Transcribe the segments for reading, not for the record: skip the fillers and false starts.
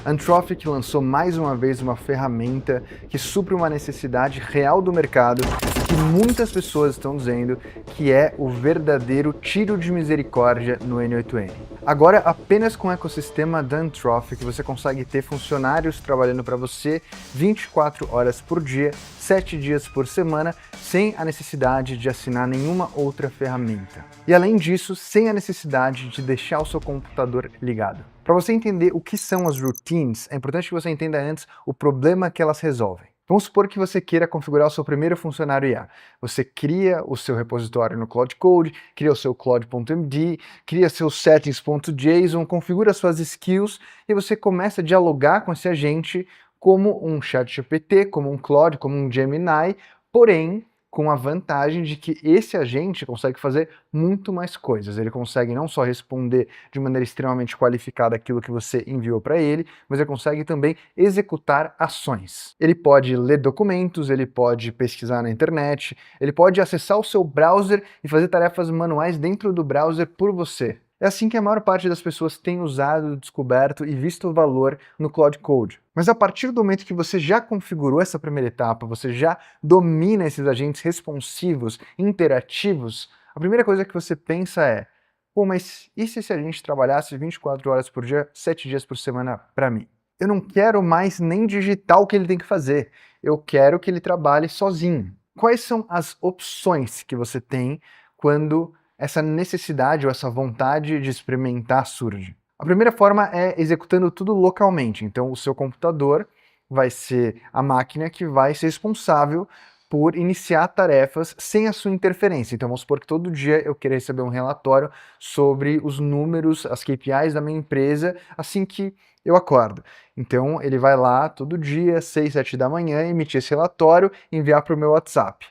Anthropic lançou mais uma vez uma ferramenta que supre uma necessidade real do mercado que muitas pessoas estão dizendo que é o verdadeiro tiro de misericórdia no N8N. Agora, apenas com o ecossistema da Anthropic, você consegue ter funcionários trabalhando para você 24 horas por dia, 7 dias por semana, sem a necessidade de assinar nenhuma outra ferramenta. E além disso, sem a necessidade de deixar o seu computador ligado. Para você entender o que são as routines, é importante que você entenda antes o problema que elas resolvem. Vamos supor que você queira configurar o seu primeiro funcionário IA. Você cria o seu repositório no Cloud Code, cria o seu Claude.md, cria seus settings.json, configura suas skills e você começa a dialogar com esse agente como um ChatGPT, como um Claude, como um Gemini, porém com a vantagem de que esse agente consegue fazer muito mais coisas. Ele consegue não só responder de maneira extremamente qualificada aquilo que você enviou para ele, mas ele consegue também executar ações. Ele pode ler documentos, ele pode pesquisar na internet, ele pode acessar o seu browser e fazer tarefas manuais dentro do browser por você. É assim que a maior parte das pessoas tem usado, descoberto e visto o valor no Cloud Code. Mas a partir do momento que você já configurou essa primeira etapa, você já domina esses agentes responsivos, interativos, a primeira coisa que você pensa é: pô, mas e se esse agente trabalhasse 24 horas por dia, 7 dias por semana para mim? Eu não quero mais nem digitar o que ele tem que fazer, eu quero que ele trabalhe sozinho. Quais são as opções que você tem quando essa necessidade ou essa vontade de experimentar surge? A primeira forma é executando tudo localmente. Então, o seu computador vai ser a máquina que vai ser responsável por iniciar tarefas sem a sua interferência. Então, vamos supor que todo dia eu queira receber um relatório sobre os números, as KPIs da minha empresa, assim que eu acordo. Então, ele vai lá todo dia, 6, 7 da manhã, emitir esse relatório e enviar para o meu WhatsApp.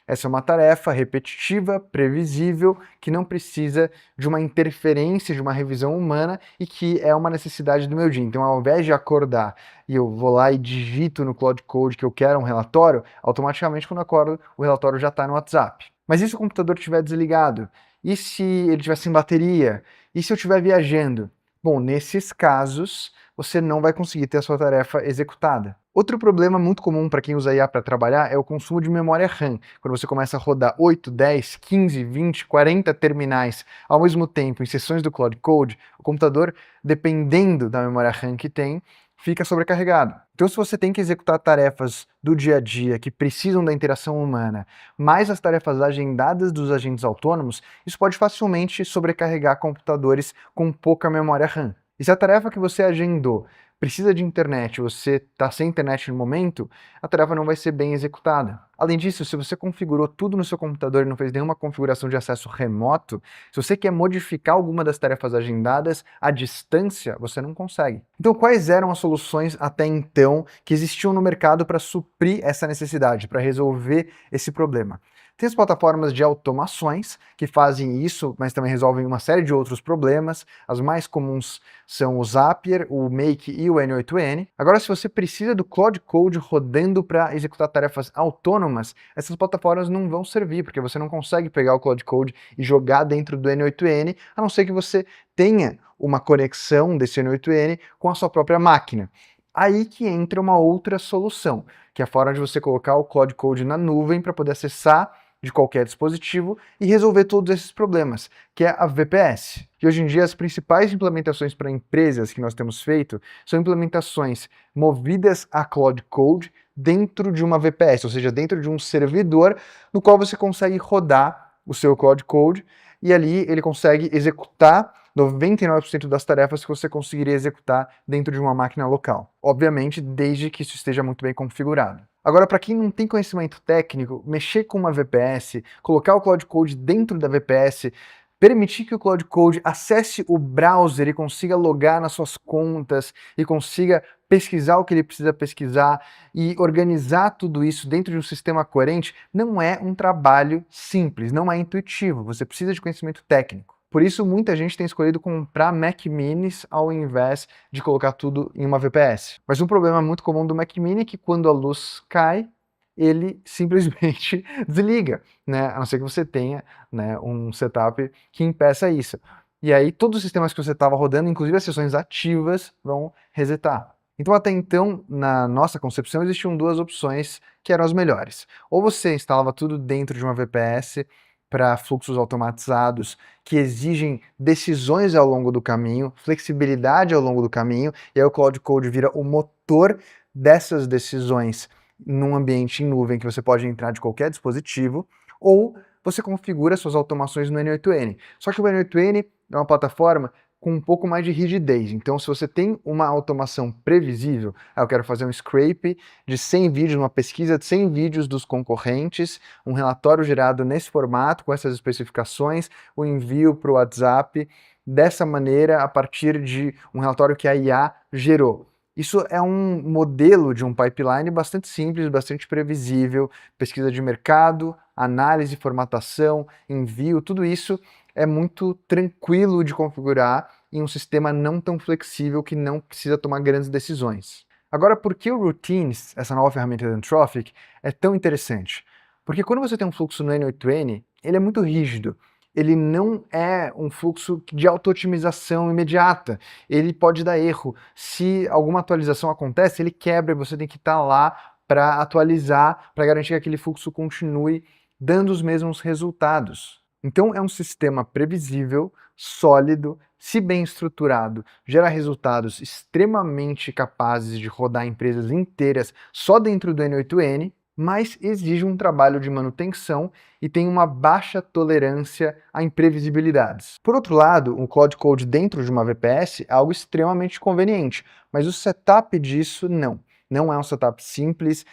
Essa é uma tarefa repetitiva, previsível, que não precisa de uma interferência, de uma revisão humana e que é uma necessidade do meu dia. Então, ao invés de acordar e eu vou lá e digito no Cloud Code que eu quero um relatório, automaticamente quando eu acordo o relatório já está no WhatsApp. Mas e se o computador estiver desligado? E se ele estiver sem bateria? E se eu estiver viajando? Bom, nesses casos, você não vai conseguir ter a sua tarefa executada. Outro problema muito comum para quem usa IA para trabalhar é o consumo de memória RAM. Quando você começa a rodar 8, 10, 15, 20, 40 terminais ao mesmo tempo em sessões do Cloud Code, o computador, dependendo da memória RAM que tem, fica sobrecarregado. Então, se você tem que executar tarefas do dia a dia que precisam da interação humana, mais as tarefas agendadas dos agentes autônomos, isso pode facilmente sobrecarregar computadores com pouca memória RAM. E se a tarefa que você agendou precisa de internet, você está sem internet no momento, a tarefa não vai ser bem executada. Além disso, se você configurou tudo no seu computador e não fez nenhuma configuração de acesso remoto, se você quer modificar alguma das tarefas agendadas à distância, você não consegue. Então, quais eram as soluções até então que existiam no mercado para suprir essa necessidade, para resolver esse problema? Tem as plataformas de automações que fazem isso, mas também resolvem uma série de outros problemas. As mais comuns são o Zapier, o Make e o N8N. Agora, se você precisa do Cloud Code rodando para executar tarefas autônomas, essas plataformas não vão servir, porque você não consegue pegar o Cloud Code e jogar dentro do N8N, a não ser que você tenha uma conexão desse N8N com a sua própria máquina. Aí que entra uma outra solução, que é a forma de você colocar o Cloud Code na nuvem para poder acessar de qualquer dispositivo e resolver todos esses problemas, que é a VPS. E hoje em dia as principais implementações para empresas que nós temos feito são implementações movidas a Cloud Code dentro de uma VPS, ou seja, dentro de um servidor no qual você consegue rodar o seu Cloud Code e ali ele consegue executar 99% das tarefas que você conseguiria executar dentro de uma máquina local. Obviamente, desde que isso esteja muito bem configurado. Agora, para quem não tem conhecimento técnico, mexer com uma VPS, colocar o Cloud Code dentro da VPS, permitir que o Cloud Code acesse o browser e consiga logar nas suas contas e consiga pesquisar o que ele precisa pesquisar e organizar tudo isso dentro de um sistema coerente, não é um trabalho simples, não é intuitivo, você precisa de conhecimento técnico. Por isso, muita gente tem escolhido comprar Mac Minis ao invés de colocar tudo em uma VPS. Mas um problema muito comum do Mac Mini é que quando a luz cai, ele simplesmente desliga, né? A não ser que você tenha, né, um setup que impeça isso. E aí todos os sistemas que você estava rodando, inclusive as sessões ativas, vão resetar. Então, até então, na nossa concepção, existiam duas opções que eram as melhores. Ou você instalava tudo dentro de uma VPS para fluxos automatizados que exigem decisões ao longo do caminho, flexibilidade ao longo do caminho, e aí o Cloud Code vira o motor dessas decisões num ambiente em nuvem que você pode entrar de qualquer dispositivo, ou você configura suas automações no N8N. Só que o N8N é uma plataforma com um pouco mais de rigidez. Então, se você tem uma automação previsível, eu quero fazer um scrape de 100 vídeos, uma pesquisa de 100 vídeos dos concorrentes, um relatório gerado nesse formato, com essas especificações, o envio para o WhatsApp, dessa maneira, a partir de um relatório que a IA gerou. Isso é um modelo de um pipeline bastante simples, bastante previsível, pesquisa de mercado, análise, formatação, envio, tudo isso é muito tranquilo de configurar em um sistema não tão flexível que não precisa tomar grandes decisões. Agora, por que o Routines, essa nova ferramenta da Anthropic, é tão interessante? Porque quando você tem um fluxo no N8N, ele é muito rígido. Ele não é um fluxo de auto-otimização imediata. Ele pode dar erro. Se alguma atualização acontece, ele quebra e você tem que estar lá para atualizar, para garantir que aquele fluxo continue dando os mesmos resultados. Então é um sistema previsível, sólido, se bem estruturado, gera resultados extremamente capazes de rodar empresas inteiras só dentro do N8N, mas exige um trabalho de manutenção e tem uma baixa tolerância a imprevisibilidades. Por outro lado, um Cloud Code dentro de uma VPS é algo extremamente conveniente, mas o setup disso não. Não é um setup simples,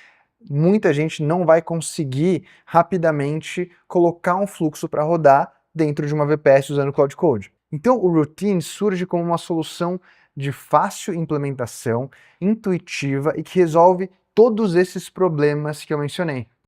muita gente não vai conseguir rapidamente colocar um fluxo para rodar dentro de uma VPS usando Cloud Code. Então o Routine surge como uma solução de fácil implementação, intuitiva e que resolve todos esses problemas que eu mencionei.